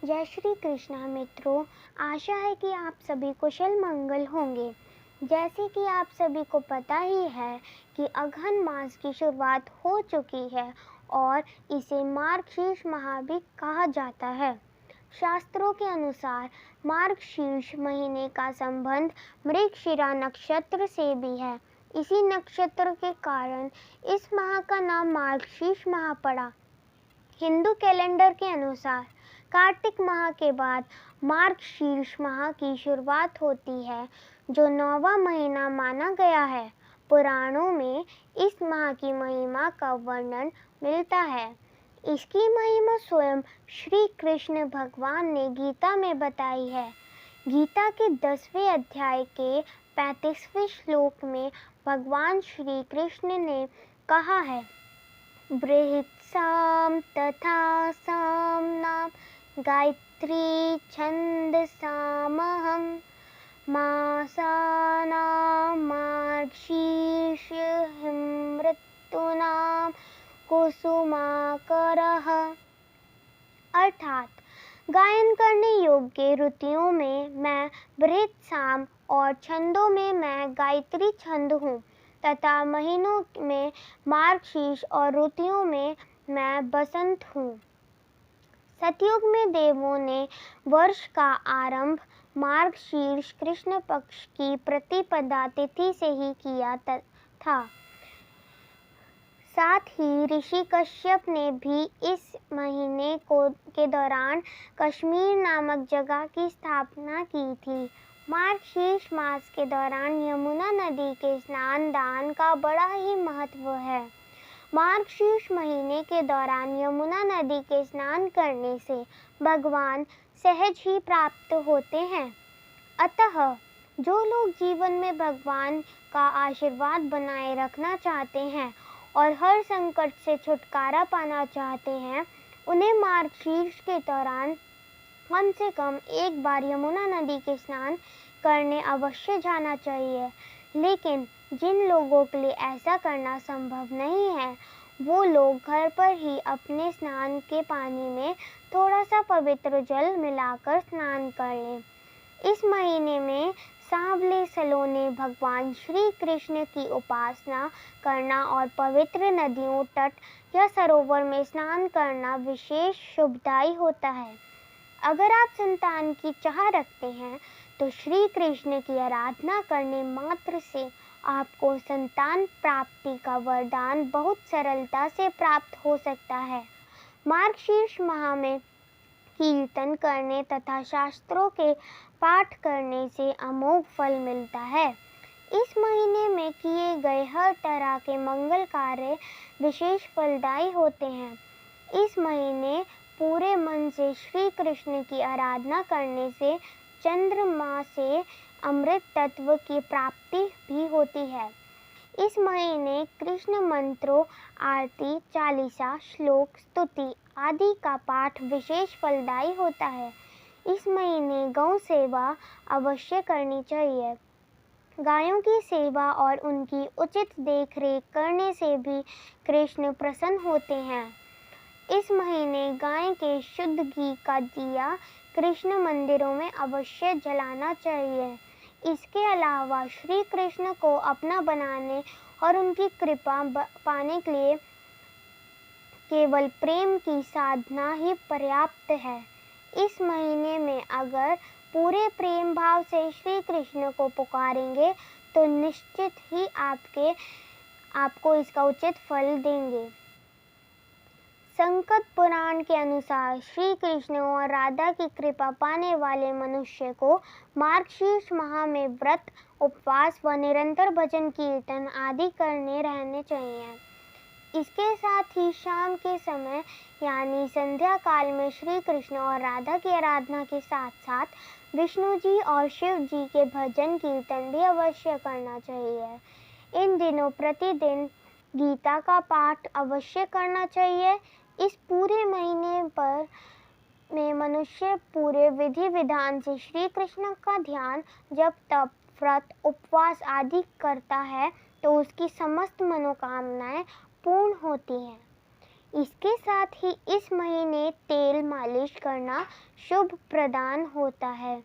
जय श्री कृष्णा मित्रों, आशा है कि आप सभी कुशल मंगल होंगे। जैसे कि आप सभी को पता ही है कि अघन मास की शुरुआत हो चुकी है और इसे मार्गशीर्ष माह भी कहा जाता है। शास्त्रों के अनुसार मार्गशीर्ष महीने का संबंध मृगशिरा नक्षत्र से भी है। इसी नक्षत्र के कारण इस माह का नाम मार्गशीर्ष माह पड़ा। हिंदू कैलेंडर के अनुसार कार्तिक माह के बाद मार्गशीर्ष माह की शुरुआत होती है, जो 9वां महीना माना गया है। पुराणों में इस माह की महिमा का वर्णन मिलता है। इसकी महिमा स्वयं श्री कृष्ण भगवान ने गीता में बताई है। गीता के 10वें अध्याय के 35वें श्लोक में भगवान श्री कृष्ण ने कहा है, बृहत्साम तथा सामनाम गायत्री छंदसामहं मासानां मार्गशीर्षं ऋतूनां कुसुमाकरः। अर्थात गायन करने योग्य ऋतुओं में मैं बृहत्साम और छंदों में मैं गायत्री छंद हूँ तथा महीनों में मार्गशीर्ष और ऋतुओं में मैं बसंत हूँ। सतयुग में देवों ने वर्ष का आरंभ मार्गशीर्ष कृष्ण पक्ष की प्रतिपदा तिथि से ही किया था। साथ ही ऋषि कश्यप ने भी इस महीने के दौरान कश्मीर नामक जगह की स्थापना की थी। मार्गशीर्ष मास के दौरान यमुना नदी के स्नान दान का बड़ा ही महत्व है। मार्गशीर्ष महीने के दौरान यमुना नदी के स्नान करने से भगवान सहज ही प्राप्त होते हैं। अतः जो लोग जीवन में भगवान का आशीर्वाद बनाए रखना चाहते हैं और हर संकट से छुटकारा पाना चाहते हैं, उन्हें मार्गशीर्ष के दौरान कम से कम एक बार यमुना नदी के स्नान करने अवश्य जाना चाहिए। लेकिन जिन लोगों के लिए ऐसा करना संभव नहीं है, वो लोग घर पर ही अपने स्नान के पानी में थोड़ा सा पवित्र जल मिलाकर स्नान कर लें। इस महीने में सांवले सलोने भगवान श्री कृष्ण की उपासना करना और पवित्र नदियों, तट या सरोवर में स्नान करना विशेष शुभदायी होता है। अगर आप संतान की चाह रखते हैं तो श्री कृष्ण की आराधना करने मात्र से आपको संतान प्राप्ति का वरदान बहुत सरलता से प्राप्त हो सकता है। मार्गशीर्ष माह में कीर्तन करने तथा शास्त्रों के पाठ करने से अमोघ फल मिलता है। इस महीने में किए गए हर तरह के मंगल कार्य विशेष फलदायी होते हैं। इस महीने पूरे मन से श्री कृष्ण की आराधना करने से चंद्रमा से अमृत तत्व की प्राप्ति भी होती है। इस महीने कृष्ण मंत्रों, आरती, चालीसा, श्लोक, स्तुति आदि का पाठ विशेष फलदायी होता है। इस महीने गौ सेवा अवश्य करनी चाहिए। गायों की सेवा और उनकी उचित देखरेख करने से भी कृष्ण प्रसन्न होते हैं। इस महीने गाय के शुद्ध घी का दिया कृष्ण मंदिरों में अवश्य जलाना चाहिए। इसके अलावा श्री कृष्ण को अपना बनाने और उनकी कृपा पाने के लिए केवल प्रेम की साधना ही पर्याप्त है। इस महीने में अगर पूरे प्रेम भाव से श्री कृष्ण को पुकारेंगे तो निश्चित ही आपको इसका उचित फल देंगे। संकट पुराण के अनुसार श्री कृष्ण और राधा की कृपा पाने वाले मनुष्य को मार्गशीर्ष माह में व्रत, उपवास व निरंतर भजन कीर्तन आदि करने रहने चाहिए। इसके साथ ही शाम के समय यानी संध्या काल में श्री कृष्ण और राधा की आराधना के साथ साथ विष्णु जी और शिव जी के भजन कीर्तन भी अवश्य करना चाहिए। इन दिनों प्रतिदिन गीता का पाठ अवश्य करना चाहिए। इस पूरे महीने पर में मनुष्य पूरे विधि विधान से श्री कृष्ण का ध्यान, जप, तप, व्रत, उपवास आदि करता है तो उसकी समस्त मनोकामनाएं पूर्ण होती हैं। इसके साथ ही इस महीने तेल मालिश करना शुभ प्रदान होता है।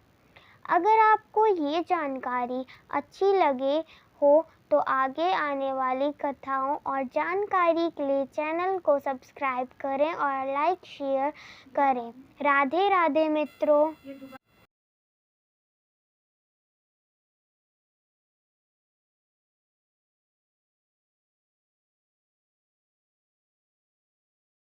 अगर आपको ये जानकारी अच्छी लगे हो तो आगे आने वाली कथाओं और जानकारी के लिए चैनल को सब्सक्राइब करें और लाइक शेयर करें। राधे राधे मित्रों।